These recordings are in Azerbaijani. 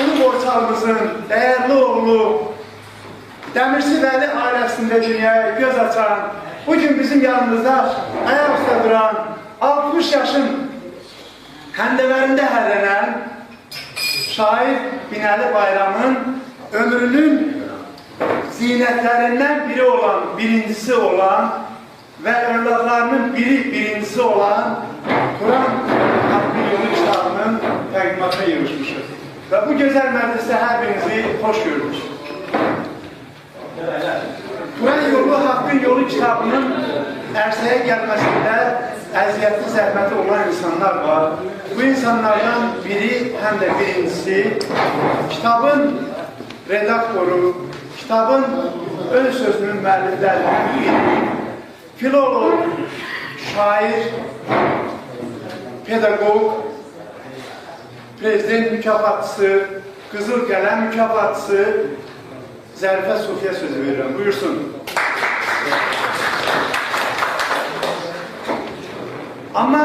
Ulu Borçalımızın değerli oğlu Demirci Vəli ailəsində dünyaya göz açan, bugün bizim yanımızda ayaq üstə duran, 60 yaşın həndəvərində hərlənən şair Binəli Bayramın ömrünün zinətlərindən birincisi olan və övladlarının birincisi olan Turan Haqqı Yolu kitabının təqdimatına yığışmışıq. Və bu gözəl məclisdə hər birinizi xoş gördük. Turan Yolu Haqqın Yolu kitabının ərsəyə gəlməsində əziyyətli, zəhməti olan insanlar var. Bu insanlardan biri, həm də birincisi, kitabın redaktoru, kitabın ön sözünün müəlliflərindən biri, filolog, şair, pedagog, prezident mükafatçısı, Qızıl Qələm mükafatçısı Zərifə Sufiyə sözü verirəm. Buyursun. Amma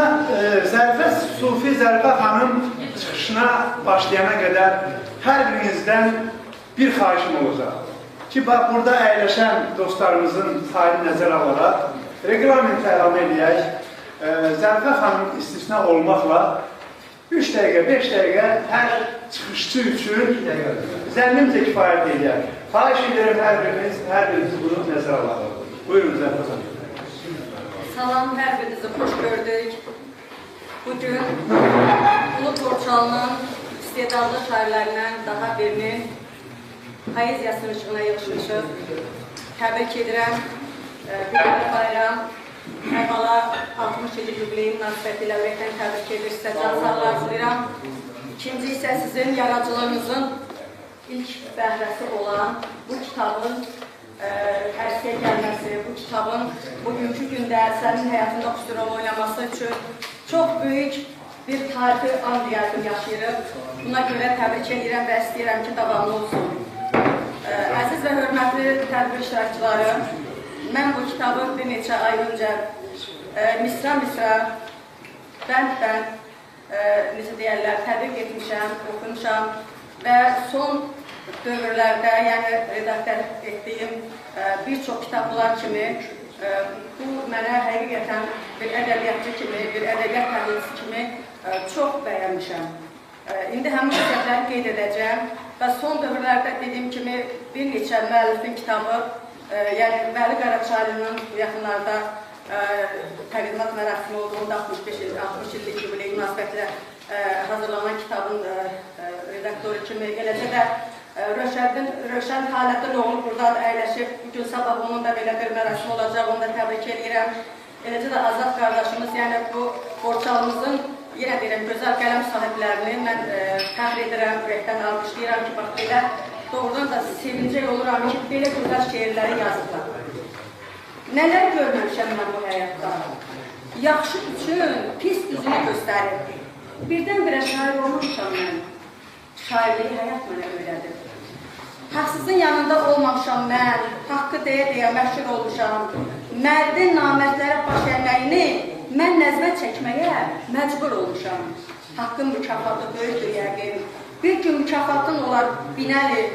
Zərifə Sufi, Zərifə xanım çıxışına başlayana qədər hər birinizdən bir xahişim olacaq. Ki, bax, burada əyləşən dostlarımızın sayını nəzərə alaraq reglamenti əlavə edək. Zərifə xanım istisna olmaqla 3 dəqiqə, 5 dəqiqə hər çıxışçı üçün zənnimcə kifayət edək. Xahiş edirəm hər biriniz bunu nəzərə alaq. Buyurun Zərifə xanım. Salam, hər birinizi xoş gördük. Bugün Ulu Borçalının istedadlı şairlərindən daha birinin poeziyasının işığına yığışmışıq. Təbrik edirəm. Binəli Bayram, əvvəla 60 il yubileyi münasibəti ilə ürəkdən təbrik edir, sizə can sağlığı arzulayıram. İkinci isə sizin yaradıcılığınızın ilk bəhrəsi olan bu kitabın ərsəyə gəlməsi, bu kitabın bugünkü gündə sənin həyatında xüsusi rol oynaması üçün çox böyük bir tarixi an deyərdim yaşayırıq. Buna görə təbrik edirəm və istəyirəm ki, davamlı olsun. Əziz və hörmətli tədbir iştirakçıları, mən bu kitabı bir neçə ay öncə misra-misra, bənd-bənd, necə deyərlər, tədqiq etmişəm, oxumuşam və son dövrlərdə, yəni redaktör etdiyim bir çox kitablar kimi bu mənə həqiqətən bir ədəbiyyatçı kimi, bir ədəbiyyat təhlilçisi kimi çox bəyənmişəm. İndi həmin xüsusiyyətləri qeyd edəcəm və son dövrlərdə dediyim kimi bir neçə müəllifin kitabı, yəni Vəli Qaraçaylı'nın bu yaxınlarda təqdimat mərasimi olduğunda 60 illik yubileyi münasibətilə hazırlanan kitabın redaktoru kimi, eləcə də Rövşən Haləttin oğlu buradan əyləşib, bugün sabah onun da belə bir mərasimi olacaq, onu da təbrik edirəm. Eləcə də Azad qardaşımız, yəni bu Borçalımızın, yenə deyirəm, gözəl qələm sahiblərini mən təxir edirəm, ürəkdən alqışlayıram ki, bax belə doğrudan da sevincək oluram ki, belə gözəl şeirləri yazıblar. Nələr görməmişəm mən bu həyatda? Yaxşı üçün pis üzünü göstərir. Birdən-birə şair olmamışam mən. Şairliyi həyat mənə öyrədir. Haqsızın yanında olmamışam mən, haqqı deyə-deyə məşhur olmuşam. Mərdin namərdlərə baş əlməyini mən nəzmə çəkməyə məcbur olmuşam. Haqqın mükafatı böyükdür yəqin. Bir gün mükafatın olar Binəli.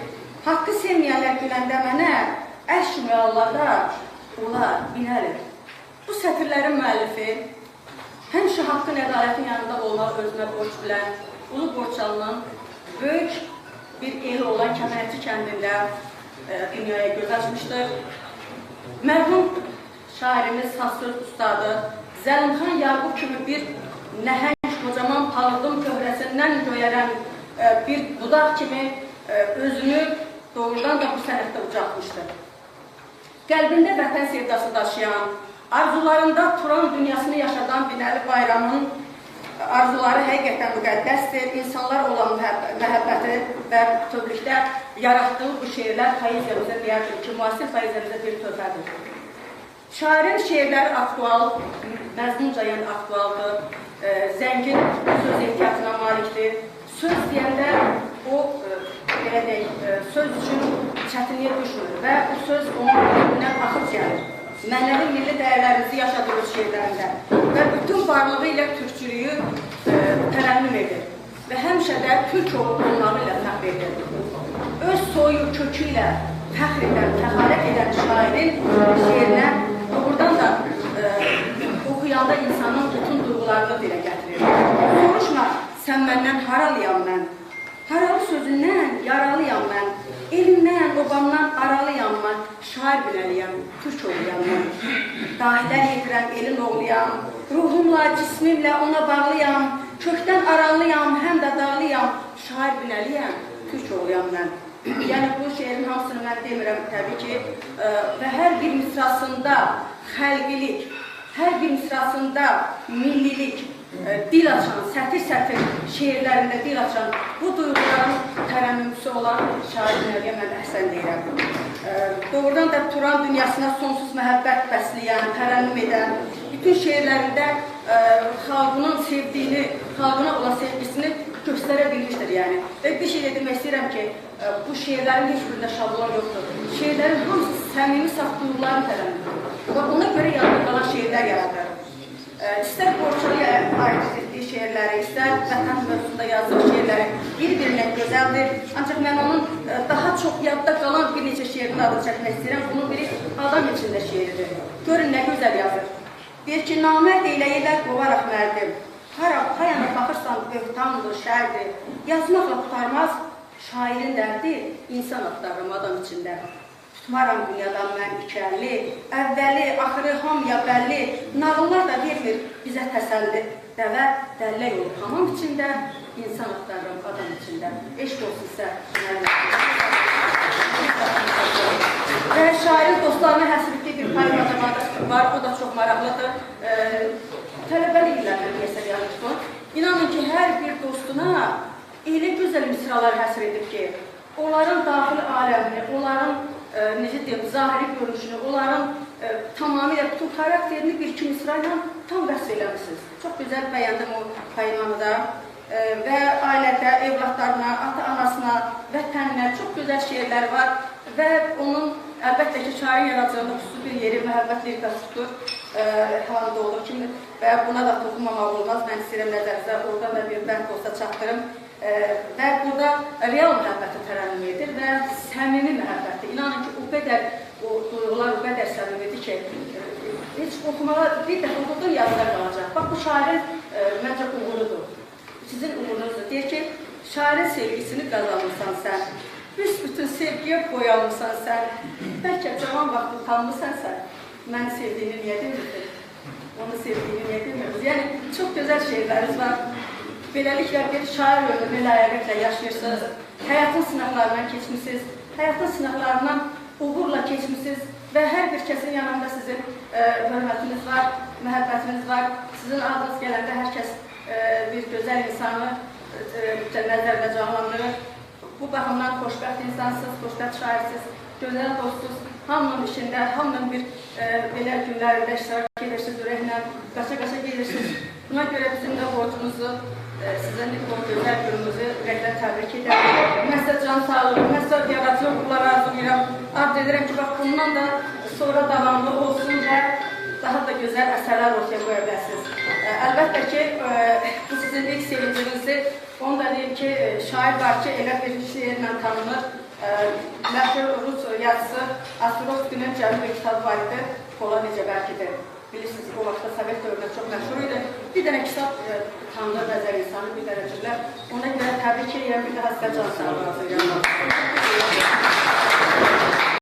Haqqı sevməyənlər güləndə mənə əşq müəllarda olar Binəli. Bu sətirlərin müəllifi həmişə haqqın ədalətin yanında olmaq özünə borc bilən Ulu Borçalının böyük bir eli olan Kəmərətçi kəndində dünyaya göz açmışdır. Mərhum şairimiz, sazsöz ustadı Zəlimxan Yaqub kimi bir nəhəng, kocaman palıqın köhrəsindən göyərən bir budaq kimi özünü doğrudan da bu sənətdə ucaltmışdır. Qəlbində vətən sevdası daşıyan, arzularında Turan dünyasını yaşadan Binəli Bayramın arzuları həqiqətən müqəddəsdir. İnsanlar olan məhəbbəti və bütövlükdə yaratdığı bu şeirlər poeziyamıza deyərdir ki, müasir poeziyamıza bir töhfədir. Şairin şeirləri aktual, məzmunca yəni aktualdır, zəngin söz ehtiyatına malikdir. Söz deyəndə o, belə deyək, söz üçün çətinliyə düşmür və o söz onun qəlbindən axıb gəlir. Mənəvi milli dəyərlərimizi yaşadığımız şeirlərində və bütün varlığı ilə türkçülüyü tərənnüm edir və həmişə də türk olmağı ilə təqdir soyu kökü ilə fəxr edən, təxarət edən şairin şeirinə doğrudan da oxuyanda insanın bütün duyğularını dilə gətirir. Soruşma, sən məndən haralıyam mən? Haralı sözündən yaralıyam mən. Elimdən, obamdan aralıyam mən. Şair biləliyəm, türk oğluyam mən. Dahilər yetirəm, elin oğluyam. Ruhumla, cismimlə ona bağlıyam. Kökdən aralıyam, həm də dağlıyam. Şair biləliyəm, türk oğluyam mən. Yəni bu şeirin hamısını mən demirəm təbii ki. Və hər bir misrasında xəlqilik, hər bir misrasında millilik, dil açan, sətir-sətir şeirlərində dil açan bu duyğuların tərənnümçüsü olan şair Binəliyə mən əhsən deyirəm. Doğrudan da Turan dünyasına sonsuz məhəbbət bəsləyən, tərənnüm edən, bütün şeirlərində xalqının sevdiyini, xalqına olan sevgisini göstərə bilmişdir yəni. Və bir şey demək istəyirəm ki, bu şeirlərin heç birində şablon yoxdur. Şeirlərin hamısı səmimi saf duyğuların tərənnümüdür. Və ona görə yadda qalan şeirlər yaradır. İstər Borçalıya aid etdiyi şeirləri, istər vətən mövzusunda yazdığı şeirləri bir-birindən gözəldir. Ancaq mən onun daha çox yadda qalan bir neçə şeirini adını çəkmək istəyirəm. Bunun biri Adam içində şeiridir. Görün nə gözəl yazır. Deyir ki, namərd eyləyirlər qovaraq mərdim. Hayana baxırsan böhtandır, şərdir. Yazmaqla qutarmaz, şairin dərdi insan axtarırım adam içində. Tutmaram dünyadan mən ikərli, əvvəli, axırı hamıya bəlli, nağıllar da vermir bizə təsəlli. Dəvə, dəllək olur hamam içində, insan axtarırım adam içində. Eşq olsun sizə. Və şairin dostlarına həsr etdiyi bir poema var, o da çox maraqlıdır. Tələbəli illərlə məsələ yazmışdır. İnanın ki, hər bir dostuna elə gözəl misralar həsr edib ki, onların daxili aləmini, onların necə deyim, zahiri görünüşünü, onların tamamilə bütün xarakterini bir-iki misra ilə tam vəsf eləmişsiniz. Çox gözəl bəyəndim o poemanı da. Və ailədə, evlatlarına, ata-anasına, vətəninə çox gözəl şeirlər var. Və onun əlbəttə ki, şairin yaradıcılığında xüsusi bir yeri, məhəbbət lirikasıdır, halında olur ki, və buna da toxunmamaq olmaz. Mən istəyirəm nəzərinizə, orada da bir bənd olsa çatdırım. Və burada real məhəbbəti tərənnüm edir və səmimi məhəbbəti. İnanın ki, o qədər, o duyğular o qədər səmimidir ki, heç oxumağa bir dəfə oxudun yazıda qalacaq. Bax, bu şairin məncə uğurudur. Sizin uğurunuzdur. Deyir ki, şairin sevgisini qazanırsan sən, bütün sevgiyə boyanırsan sən, bəlkə cavan vaxt utanmırsan sən, məni sevdiyini niyə demirdin? Onu sevdiyini niyə demirdin? Yəni, çox gözəl şeyləriniz var. Beləliklə, bir şair ömrünü ləyəqətlə yaşayırsınız, həyatın sınaqlarından keçmişsiniz, həyatın sınaqlarından uğurla keçmişsiniz və hər bir kəsin yanında sizin hörmətiniz var, məhəbbətiniz var. Sizin adınız gələndə hər kəs bir gözəl insanı nəzərdə canlandırır. Bu baxımdan xoşbəxt insansınız, xoşbəxt şairsiniz, gözəl dostsuz, hamının işində, hamının bir belə günlərində iştirak edirsiniz, ürəklə, qaça-qaça gedirsiniz. Buna görə bizim də borcumuzu, sizin o gözəl günümüzü ürəklə təbrik edəm. Mən sizə can sağlığı, mən sizə yaradıcı uğurlar arzulayıram. Arz edirəm ki, bax, bundan da sonra davamlı olsun və daha da gözəl əsərlər ortaya qoya bilərsiniz. Əlbəttə ki, bu sizin ilk sevincinizi, onu da deyim ki, şair var ki, elə bir şeirlə tanınır. Məşhur Rus yazısı Astrovskinin Cənubi kitabı var idi, Kola necə bəlkidir. Bilirsiniz, o vaxtda Sovet dövründə çox məşhur idi. Bir dənə kitab tanınır bəzər insanı, bir dənə cümlə. Ona görə təbii ki, bir daha sizə can sağlığı arzulayıram.